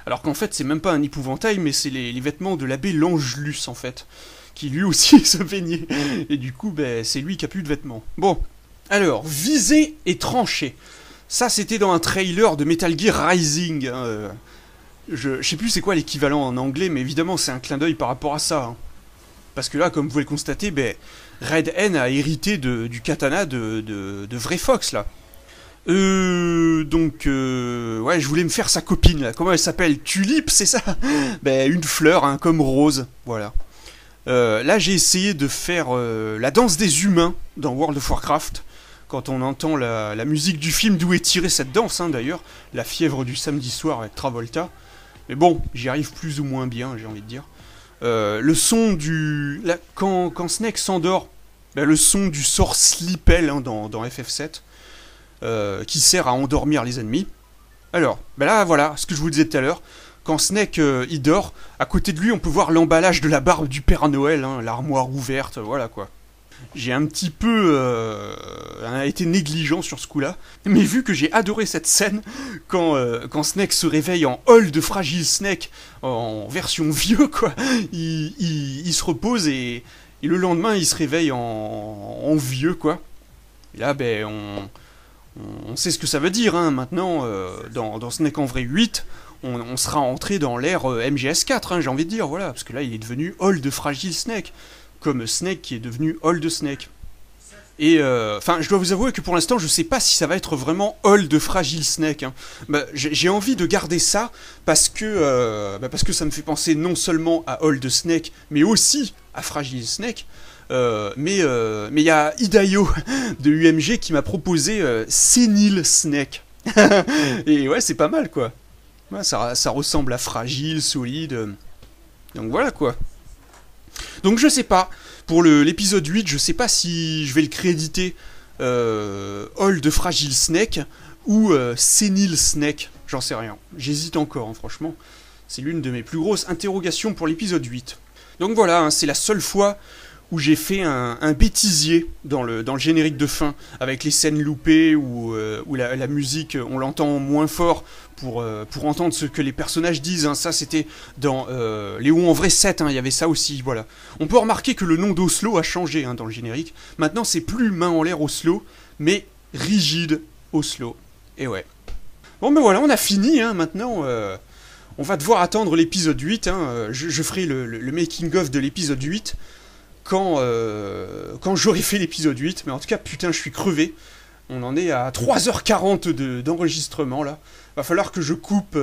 Alors qu'en fait, c'est même pas un épouvantail, mais c'est les vêtements de l'abbé Langelus, en fait, qui lui aussi se baignait. Et du coup, ben, c'est lui qui a plus de vêtements. Bon, alors, viser et trancher. Ça, c'était dans un trailer de Metal Gear Rising. Hein. Je sais plus c'est quoi l'équivalent en anglais, mais évidemment, c'est un clin d'œil par rapport à ça. Hein. Parce que là, comme vous pouvez le constater, ben, Red N a hérité du katana de Vrai Fox, là. Ouais, je voulais me faire sa copine, là. Comment elle s'appelle? Tulipe, c'est ça? Ben, une fleur, hein, comme Rose, voilà. Là, j'ai essayé de faire la danse des humains dans World of Warcraft. Quand on entend la musique du film d'où est tirée cette danse, hein, d'ailleurs. La fièvre du samedi soir avec Travolta. Mais bon, j'y arrive plus ou moins bien, j'ai envie de dire. Le son du... Quand Snake s'endort, ben, le son du sort Sleepel, hein, dans FF7. Qui sert à endormir les ennemis. Alors, ben là, voilà, ce que je vous disais tout à l'heure. Quand Snake il dort, à côté de lui, on peut voir l'emballage de la barbe du Père Noël, hein, l'armoire ouverte, voilà quoi. J'ai un petit peu été négligent sur ce coup-là, mais vu que j'ai adoré cette scène, quand Snake se réveille en Hall de Fragile Snake, en version vieux, quoi, il se repose et le lendemain, il se réveille en vieux, quoi. Et là, ben, on sait ce que ça veut dire, hein. Maintenant, dans Snake en vrai 8, on sera entré dans l'ère MGS4, hein, j'ai envie de dire, voilà, parce que là, il est devenu Hall de Fragile Snake, comme Snake qui est devenu Hall de Snake. Et, je dois vous avouer que pour l'instant, je sais pas si ça va être vraiment Hall de Fragile Snake, hein. Bah, j'ai envie de garder ça, parce que ça me fait penser non seulement à Hall de Snake, mais aussi à Fragile Snake. Mais il y a Hideo de UMG qui m'a proposé Senile Snake. Et ouais, c'est pas mal quoi. Ouais, ça ressemble à Fragile, solide. Donc voilà quoi. Donc je sais pas. Pour l'épisode 8, je sais pas si je vais le créditer Hall de Fragile Snake ou Senile Snake. J'en sais rien. J'hésite encore, hein, franchement. C'est l'une de mes plus grosses interrogations pour l'épisode 8. Donc voilà, hein, c'est la seule fois où j'ai fait un bêtisier dans le générique de fin, avec les scènes loupées, où la musique, on l'entend moins fort pour entendre ce que les personnages disent. Hein. Ça, c'était dans Léon en vrai 7, hein, il y avait ça aussi, voilà. On peut remarquer que le nom d'Oslo a changé, hein, dans le générique. Maintenant, c'est plus main en l'air Oslo, mais rigide Oslo. Et ouais. Bon, ben voilà, on a fini, hein, maintenant... on va devoir attendre l'épisode 8, hein. Je ferai le making-of de l'épisode 8, quand j'aurai fait l'épisode 8, mais en tout cas, putain, je suis crevé. On en est à 3h40 d'enregistrement, là. Va falloir que je coupe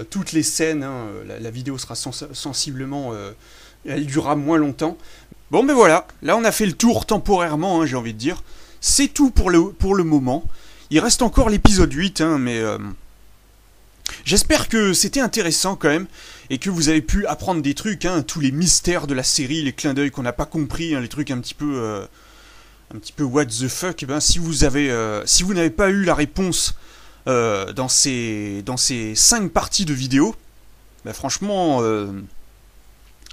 toutes les scènes, hein. La vidéo sera sensiblement... elle durera moins longtemps. Bon, mais voilà, là, on a fait le tour temporairement, hein, j'ai envie de dire. C'est tout pour le moment. Il reste encore l'épisode 8, hein, mais... j'espère que c'était intéressant quand même, et que vous avez pu apprendre des trucs, hein, tous les mystères de la série, les clins d'œil qu'on n'a pas compris, hein, les trucs un petit peu what the fuck. Eh ben, si vous n'avez pas eu la réponse dans ces 5 parties de vidéo, ben franchement,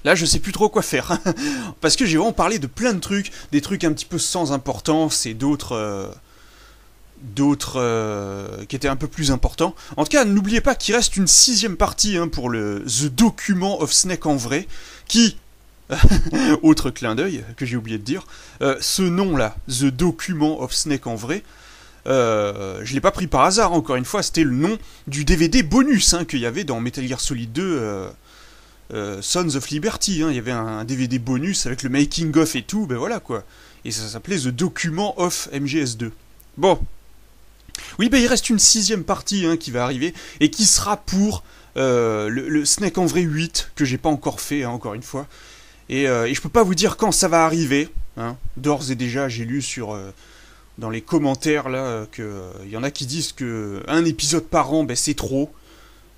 là je sais plus trop quoi faire, parce que j'ai vraiment parlé de plein de trucs, des trucs un petit peu sans importance et d'autres qui étaient un peu plus importants. En tout cas, n'oubliez pas qu'il reste une 6ème partie, hein, pour le The Document of Snake en vrai, qui, autre clin d'œil que j'ai oublié de dire, ce nom-là, The Document of Snake en vrai, je l'ai pas pris par hasard, encore une fois, c'était le nom du DVD bonus, hein, qu'il y avait dans Metal Gear Solid 2 Sons of Liberty, hein. Il y avait un DVD bonus avec le making of et tout, ben voilà quoi, et ça s'appelait The Document of MGS2. Bon. Oui, ben il reste une 6ème partie, hein, qui va arriver, et qui sera pour le Snake en vrai 8, que j'ai pas encore fait, hein, encore une fois. Et je peux pas vous dire quand ça va arriver, hein. D'ores et déjà, j'ai lu dans les commentaires, là, qu'il y en a qui disent que un épisode par an, ben c'est trop.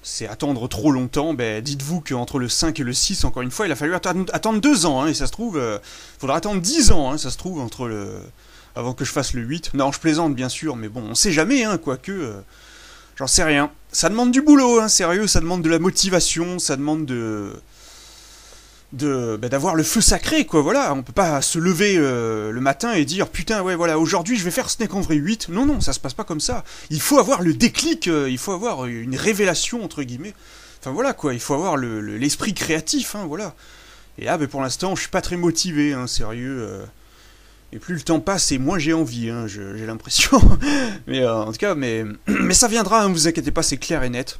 C'est attendre trop longtemps. Ben dites-vous qu'entre le 5 et le 6, encore une fois, il a fallu attendre 2 ans, hein, et ça se trouve, faudra attendre 10 ans, hein, ça se trouve, avant que je fasse le 8. Non, je plaisante bien sûr, mais bon, on sait jamais, hein, quoique, j'en sais rien. ça demande du boulot, hein, sérieux, ça demande de la motivation, ça demande d'avoir le feu sacré, quoi, voilà. On peut pas se lever le matin et dire putain, ouais, voilà, aujourd'hui je vais faire Snake en vrai 8. Non, non, ça se passe pas comme ça. Il faut avoir le déclic, il faut avoir une révélation, entre guillemets. Enfin voilà, quoi, il faut avoir l'esprit créatif, hein, voilà. Et là, pour l'instant, je suis pas très motivé, hein, sérieux. Et plus le temps passe, et moins j'ai envie, hein, j'ai l'impression. Mais en tout cas, mais ça viendra, hein, vous inquiétez pas, c'est clair et net.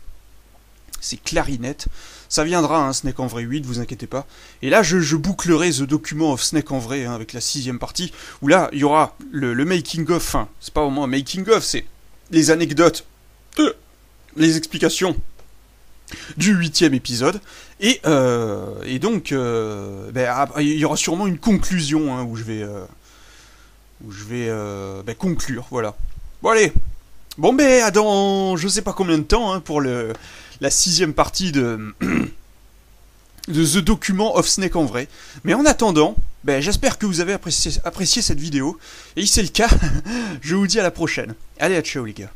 C'est clarinette. Ça viendra, hein, Snake en vrai 8, vous inquiétez pas. Et là, je bouclerai The Document of Snake en vrai, hein, avec la 6ème partie, où là, il y aura le making of, enfin, c'est pas vraiment un making of, c'est les anecdotes, les explications du 8ème épisode. Et donc, il y aura sûrement une conclusion, hein, où je vais conclure, voilà. Bon allez, bon à dans je sais pas combien de temps, hein, pour la 6ème partie de The Document of Snake en vrai. Mais en attendant, j'espère que vous avez apprécié cette vidéo. Et si c'est le cas, je vous dis à la prochaine. Allez, à ciao les gars.